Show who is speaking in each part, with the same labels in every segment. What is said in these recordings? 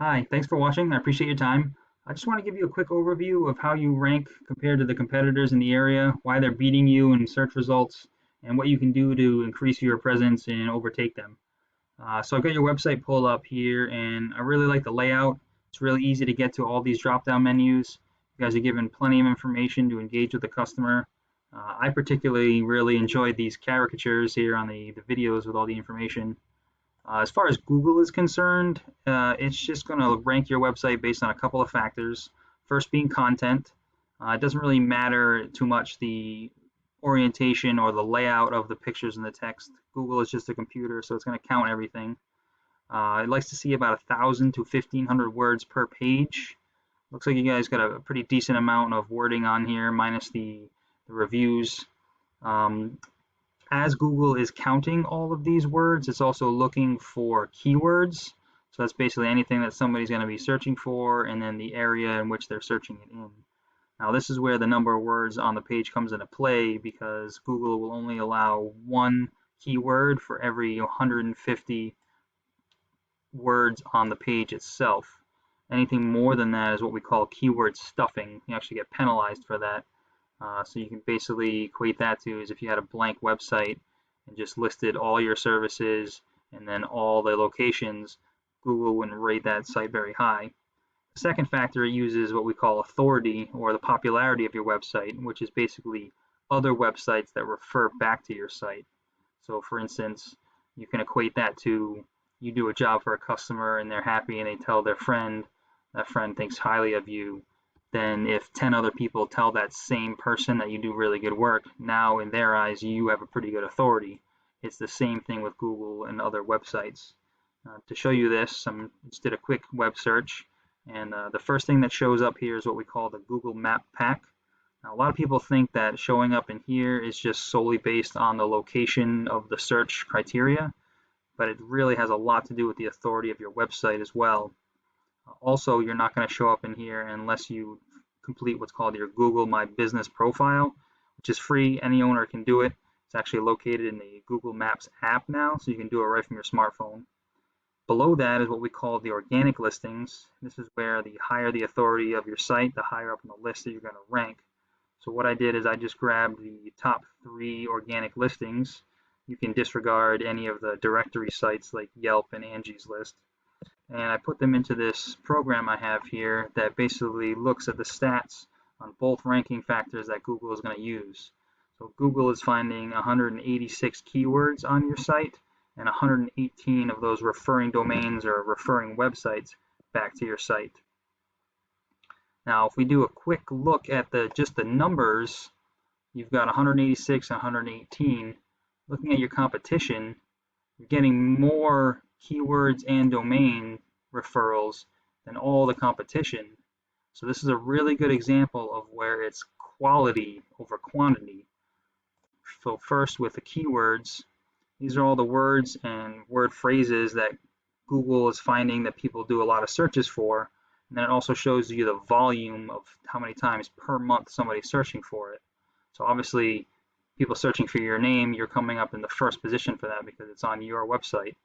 Speaker 1: Hi, thanks for watching. I appreciate your time. I just want to give you a quick overview of how you rank compared to the competitors in the area, why they're beating you in search results, and what you can do to increase your presence and overtake them. So I've got your website pulled up here, and I really like the layout. It's really easy to get to all these drop-down menus. You guys are given plenty of information to engage with the customer. I particularly really enjoyed these caricatures here on the videos with all the information. As far as Google is concerned, it's just going to rank your website based on a couple of factors. First being content. It doesn't really matter too much the orientation or the layout of the pictures and the text. Google is just a computer, so it's going to count everything. It likes to see about 1,000 to 1,500 words per page. Looks like you guys got a pretty decent amount of wording on here, minus the reviews. As Google is counting all of these words, it's also looking for keywords. So that's basically anything that somebody's going to be searching for, and then the area in which they're searching it in. Now, this is where the number of words on the page comes into play, because Google will only allow one keyword for every 150 words on the page itself. Anything more than that is what we call keyword stuffing. You actually get penalized for that. So you can basically equate that to is if you had a blank website and just listed all your services and then all the locations, Google wouldn't rate that site very high. The second factor it uses what we call authority, or the popularity of your website, which is basically other websites that refer back to your site. So for instance, you can equate that to you do a job for a customer and they're happy and they tell their friend, that friend thinks highly of you. Then if 10 other people tell that same person that you do really good work, now in their eyes you have a pretty good authority. It's the same thing with Google and other websites. To show you this, I just did a quick web search, and the first thing that shows up here is what we call the Google Map Pack. Now, a lot of people think that showing up in here is just solely based on the location of the search criteria, but it really has a lot to do with the authority of your website as well. Also, you're not going to show up in here unless you complete what's called your Google My Business profile, which is free. Any owner can do it. It's actually located in the Google Maps app now, so you can do it right from your smartphone. Below that is what we call the organic listings. This is where the higher the authority of your site, the higher up on the list that you're going to rank. So what I did is I just grabbed the top 3 organic listings. You can disregard any of the directory sites like Yelp and Angie's List. And I put them into this program I have here that basically looks at the stats on both ranking factors that Google is going to use. So Google is finding 186 keywords on your site and 118 of those referring domains or referring websites back to your site. Now, if we do a quick look at just the numbers, you've got 186 and 118. Looking at your competition, you're getting more keywords and domain referrals than all the competition. So this is a really good example of where it's quality over quantity. So first with the keywords, these are all the words and word phrases that Google is finding that people do a lot of searches for. And then it also shows you the volume of how many times per month somebody's searching for it. So obviously, people searching for your name, you're coming up in the first position for that because it's on your website.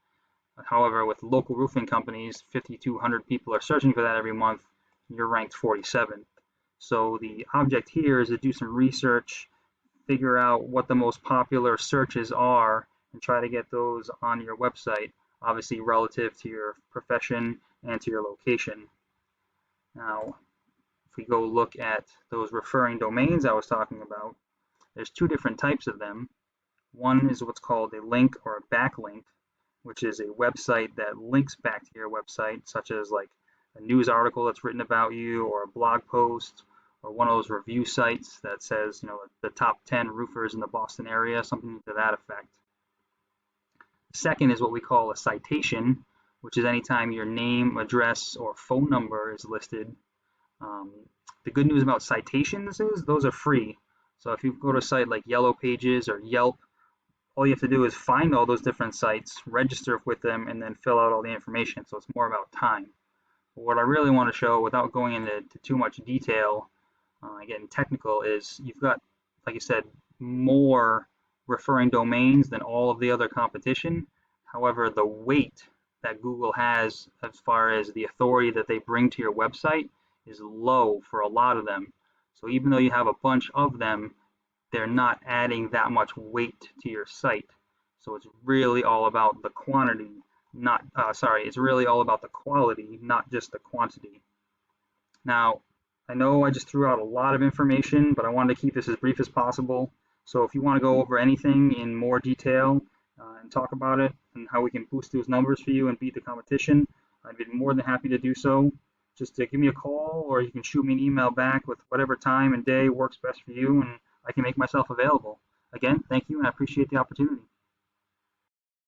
Speaker 1: However, with local roofing companies, 5,200 people are searching for that every month, and you're ranked 47th. So the object here is to do some research, figure out what the most popular searches are, and try to get those on your website, obviously relative to your profession and to your location. Now, if we go look at those referring domains I was talking about, there's 2 different types of them. One is what's called a link or a backlink, which is a website that links back to your website, such as like a news article that's written about you, or a blog post, or one of those review sites that says, the top 10 roofers in the Boston area, something to that effect. Second is what we call a citation, which is anytime your name, address, or phone number is listed. The good news about citations is those are free. So if you go to a site like Yellow Pages or Yelp, all you have to do is find all those different sites, register with them, and then fill out all the information. So it's more about time. But what I really want to show, without going into too much detail, getting technical, is you've got, like I said, more referring domains than all of the other competition. However, the weight that Google has as far as the authority that they bring to your website is low for a lot of them. So even though you have a bunch of them, they're not adding that much weight to your site. So it's really all about the quantity, not, it's really all about the quality, not just the quantity. Now, I know I just threw out a lot of information, but I wanted to keep this as brief as possible. So if you want to go over anything in more detail and talk about it and how we can boost those numbers for you and beat the competition, I'd be more than happy to do so. Just give me a call, or you can shoot me an email back with whatever time and day works best for you, and I can make myself available. Again, thank you, and I appreciate the opportunity.